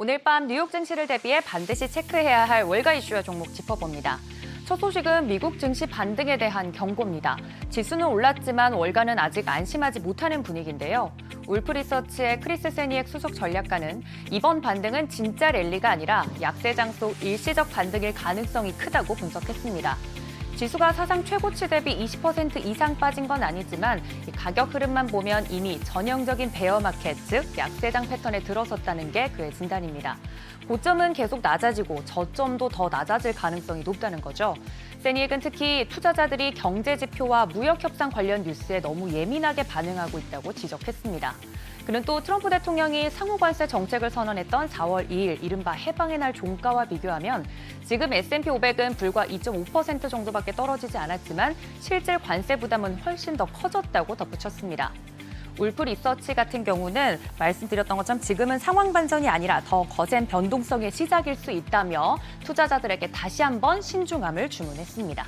오늘 밤 뉴욕 증시를 대비해 반드시 체크해야 할 월가 이슈와 종목 짚어봅니다. 첫 소식은 미국 증시 반등에 대한 경고입니다. 지수는 올랐지만 월가는 아직 안심하지 못하는 분위기인데요. 울프리서치의 크리스 세니액 수석 전략가는 이번 반등은 진짜 랠리가 아니라 약세 장소 일시적 반등일 가능성이 크다고 분석했습니다. 지수가 사상 최고치 대비 20% 이상 빠진 건 아니지만 가격 흐름만 보면 이미 전형적인 베어마켓, 즉 약세장 패턴에 들어섰다는 게 그의 진단입니다. 고점은 계속 낮아지고 저점도 더 낮아질 가능성이 높다는 거죠. 세니액은 특히 투자자들이 경제 지표와 무역 협상 관련 뉴스에 너무 예민하게 반응하고 있다고 지적했습니다. 그는 또 트럼프 대통령이 상호 관세 정책을 선언했던 4월 2일 이른바 해방의 날 종가와 비교하면 지금 S&P 500은 불과 2.5% 정도밖에 떨어지지 않았지만 실질 관세 부담은 훨씬 더 커졌다고 덧붙였습니다. 울프 리서치 같은 경우는 말씀드렸던 것처럼 지금은 상황 반전이 아니라 더 거센 변동성의 시작일 수 있다며 투자자들에게 다시 한번 신중함을 주문했습니다.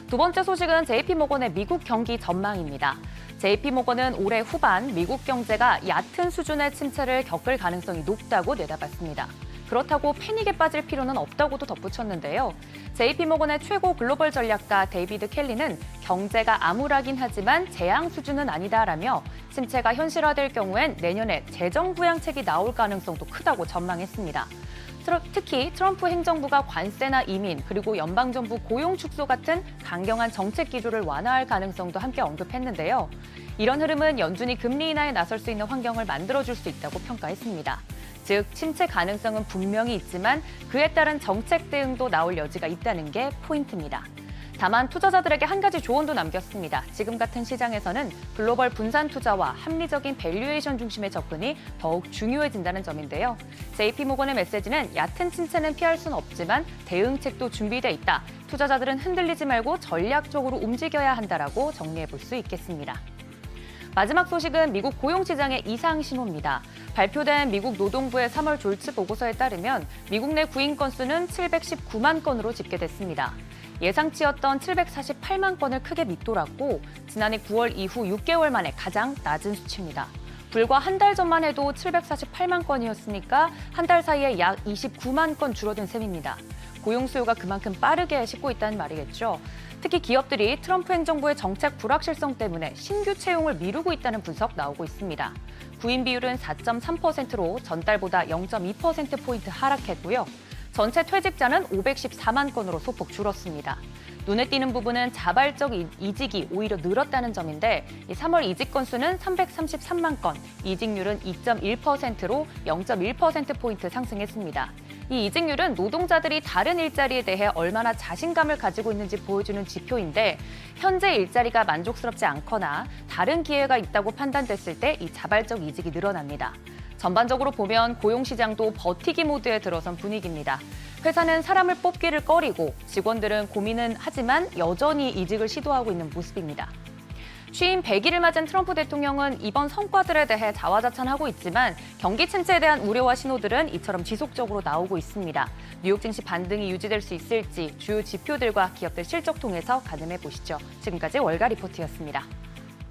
두 번째 소식은 JP모건의 미국 경기 전망입니다. JP모건은 올해 후반 미국 경제가 얕은 수준의 침체를 겪을 가능성이 높다고 내다봤습니다. 그렇다고 패닉에 빠질 필요는 없다고도 덧붙였는데요. JP모건의 최고 글로벌 전략가 데이비드 켈리는 경제가 암울하긴 하지만 재앙 수준은 아니다라며 침체가 현실화될 경우엔 내년에 재정 부양책이 나올 가능성도 크다고 전망했습니다. 특히 트럼프 행정부가 관세나 이민 그리고 연방정부 고용 축소 같은 강경한 정책 기조를 완화할 가능성도 함께 언급했는데요. 이런 흐름은 연준이 금리 인하에 나설 수 있는 환경을 만들어줄 수 있다고 평가했습니다. 즉, 침체 가능성은 분명히 있지만 그에 따른 정책 대응도 나올 여지가 있다는 게 포인트입니다. 다만 투자자들에게 한 가지 조언도 남겼습니다. 지금 같은 시장에서는 글로벌 분산 투자와 합리적인 밸류에이션 중심의 접근이 더욱 중요해진다는 점인데요. JP모건의 메시지는 얕은 침체는 피할 수는 없지만 대응책도 준비돼 있다. 투자자들은 흔들리지 말고 전략적으로 움직여야 한다라고 정리해 볼 수 있겠습니다. 마지막 소식은 미국 고용시장의 이상 신호입니다. 발표된 미국 노동부의 3월 졸지 보고서에 따르면 미국 내 구인 건수는 719만 건으로 집계됐습니다. 예상치였던 748만 건을 크게 밑돌았고 지난해 9월 이후 6개월 만에 가장 낮은 수치입니다. 불과 한 달 전만 해도 748만 건이었으니까 한 달 사이에 약 29만 건 줄어든 셈입니다. 고용 수요가 그만큼 빠르게 식고 있다는 말이겠죠. 특히 기업들이 트럼프 행정부의 정책 불확실성 때문에 신규 채용을 미루고 있다는 분석 나오고 있습니다. 구인 비율은 4.3%로 전달보다 0.2%포인트 하락했고요. 전체 퇴직자는 514만 건으로 소폭 줄었습니다. 눈에 띄는 부분은 자발적 이직이 오히려 늘었다는 점인데 3월 이직 건수는 333만 건, 이직률은 2.1%로 0.1%포인트 상승했습니다. 이 이직률은 노동자들이 다른 일자리에 대해 얼마나 자신감을 가지고 있는지 보여주는 지표인데 현재 일자리가 만족스럽지 않거나 다른 기회가 있다고 판단됐을 때 이 자발적 이직이 늘어납니다. 전반적으로 보면 고용시장도 버티기 모드에 들어선 분위기입니다. 회사는 사람을 뽑기를 꺼리고 직원들은 고민은 하지만 여전히 이직을 시도하고 있는 모습입니다. 취임 100일을 맞은 트럼프 대통령은 이번 성과들에 대해 자화자찬하고 있지만 경기 침체에 대한 우려와 신호들은 이처럼 지속적으로 나오고 있습니다. 뉴욕 증시 반등이 유지될 수 있을지 주요 지표들과 기업들 실적 통해서 가늠해 보시죠. 지금까지 월가 리포트였습니다.